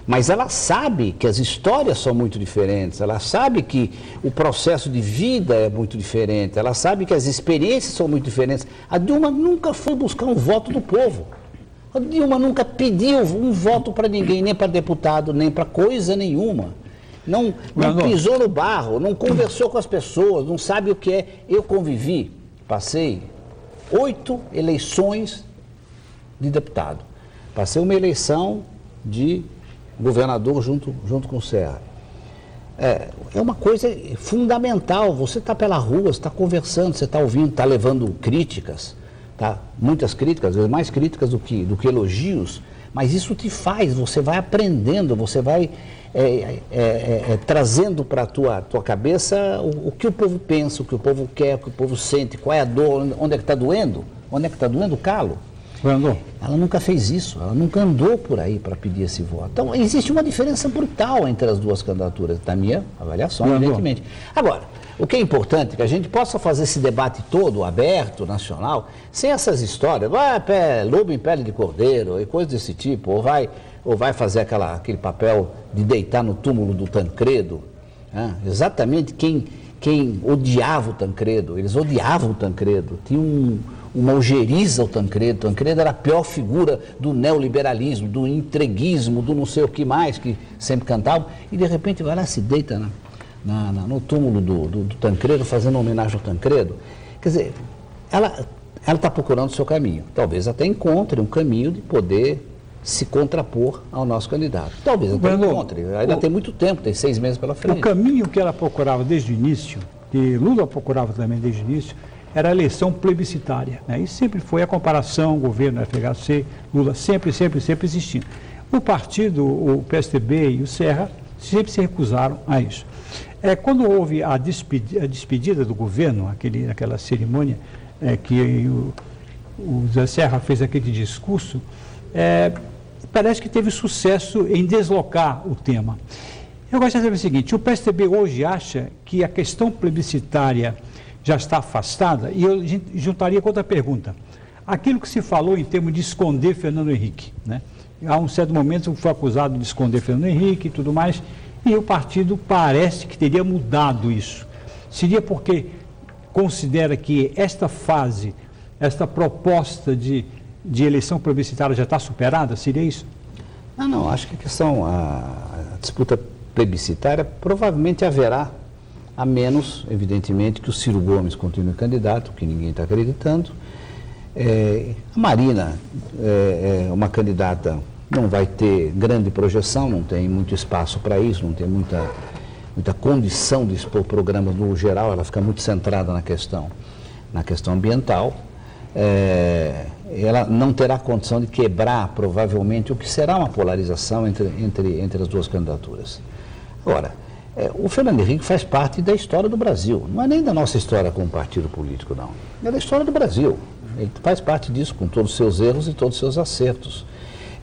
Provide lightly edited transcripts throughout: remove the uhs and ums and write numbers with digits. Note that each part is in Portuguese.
Mas ela sabe que as histórias são muito diferentes, ela sabe que o processo de vida é muito diferente, ela sabe que as experiências são muito diferentes. A Dilma nunca foi buscar um voto do povo. A Dilma nunca pediu um voto para ninguém, nem para deputado, nem para coisa nenhuma. Não pisou no barro, não conversou com as pessoas, não sabe o que é. Eu convivi, passei 8 eleições de deputado. Passei uma eleição de governador junto com o Serra. É uma coisa fundamental. Você está pela rua, você está conversando, você está ouvindo, está levando críticas, tá? Muitas críticas, às vezes mais críticas do que elogios, mas isso te faz, você vai aprendendo, você vai trazendo para a tua cabeça o que o povo pensa, o que o povo quer, o que o povo sente, qual é a dor, onde é que está doendo, onde é que está doendo o calo. Ela nunca fez isso, ela nunca andou por aí para pedir esse voto. Então, existe uma diferença brutal entre as duas candidaturas, na minha avaliação, evidentemente. Agora, o que é importante é que a gente possa fazer esse debate todo, aberto, nacional, sem essas histórias, lobo em pele de cordeiro e coisas desse tipo, ou vai fazer aquele papel de deitar no túmulo do Tancredo. Né? Exatamente quem odiava o Tancredo, eles odiavam o Tancredo, tinha uma ojeriza ao Tancredo. Tancredo era a pior figura do neoliberalismo, do entreguismo, do não sei o que mais, que sempre cantavam, e de repente vai lá e se deita no túmulo do Tancredo, fazendo homenagem ao Tancredo. Quer dizer, ela está procurando o seu caminho. Talvez até encontre um caminho de poder se contrapor ao nosso candidato. Talvez até encontre. Ainda tem muito tempo, tem 6 meses pela frente. O caminho que ela procurava desde o início, que Lula procurava também desde o início, era a eleição plebiscitária, né? E sempre foi a comparação, governo, FHC, Lula, sempre existindo. O partido, o PSDB e o Serra sempre se recusaram a isso. Quando houve a despedida do governo, aquela cerimônia que o Zé Serra fez aquele discurso, parece que teve sucesso em deslocar o tema. Eu gostaria de saber o seguinte: o PSDB hoje acha que a questão plebiscitária já está afastada, e eu juntaria com outra pergunta. Aquilo que se falou em termos de esconder Fernando Henrique, né? Há um certo momento foi acusado de esconder Fernando Henrique e tudo mais, e o partido parece que teria mudado isso. Seria porque considera que esta fase, esta proposta de eleição plebiscitária já está superada? Seria isso? Não, acho que a disputa plebiscitária provavelmente haverá, a menos, evidentemente, que o Ciro Gomes continue candidato, que ninguém está acreditando. A Marina é uma candidata, não vai ter grande projeção, não tem muito espaço para isso, não tem muita condição de expor programas no geral, ela fica muito centrada na questão ambiental. Ela não terá condição de quebrar, provavelmente, o que será uma polarização entre as duas candidaturas. Agora, o Fernando Henrique faz parte da história do Brasil, não é nem da nossa história como partido político, não. É da história do Brasil. Ele faz parte disso, com todos os seus erros e todos os seus acertos.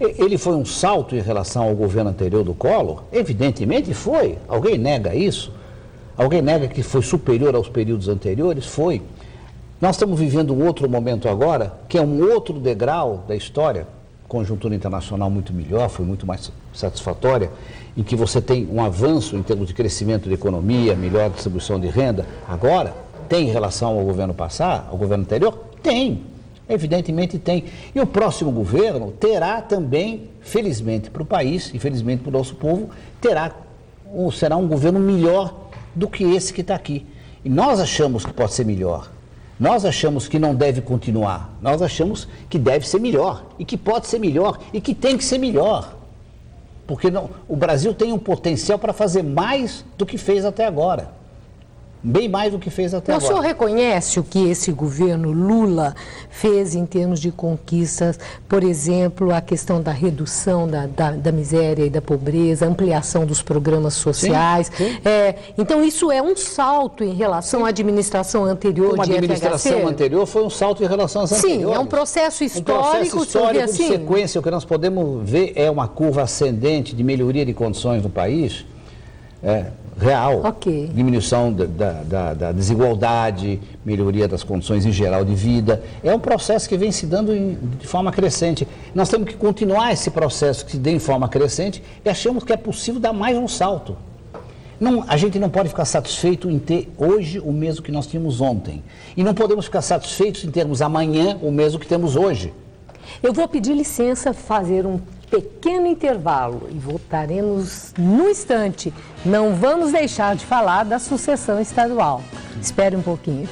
Ele foi um salto em relação ao governo anterior do Collor? Evidentemente foi. Alguém nega isso? Alguém nega que foi superior aos períodos anteriores? Foi. Nós estamos vivendo um outro momento agora, que é um outro degrau da história, conjuntura internacional muito melhor, foi muito mais satisfatória, em que você tem um avanço em termos de crescimento de economia, melhor distribuição de renda. Agora, tem em relação ao governo passado, ao governo anterior? Tem, evidentemente tem. E o próximo governo terá também, felizmente para o país, e felizmente para o nosso povo, será um governo melhor do que esse que está aqui. E nós achamos que pode ser melhor. Nós achamos que não deve continuar, nós achamos que deve ser melhor, e que pode ser melhor, e que tem que ser melhor. Porque o Brasil tem um potencial para fazer mais do que fez até agora. Bem mais do que fez até agora. O senhor reconhece o que esse governo Lula fez em termos de conquistas, por exemplo, a questão da redução da miséria e da pobreza, ampliação dos programas sociais? Sim. Então, isso é um salto em relação à administração anterior de FHC? A administração anterior foi um salto em relação às anteriores. Sim, é um processo histórico. Um processo histórico de sequência. O que nós podemos ver é uma curva ascendente de melhoria de condições no país. real. Ok. Diminuição da desigualdade, melhoria das condições em geral de vida. É um processo que vem se dando de forma crescente. Nós temos que continuar esse processo que se dê em forma crescente e achamos que é possível dar mais um salto. A gente não pode ficar satisfeito em ter hoje o mesmo que nós tínhamos ontem. E não podemos ficar satisfeitos em termos amanhã o mesmo que temos hoje. Eu vou pedir licença, fazer um pequeno intervalo e voltaremos no instante. Não vamos deixar de falar da sucessão estadual. Espere um pouquinho.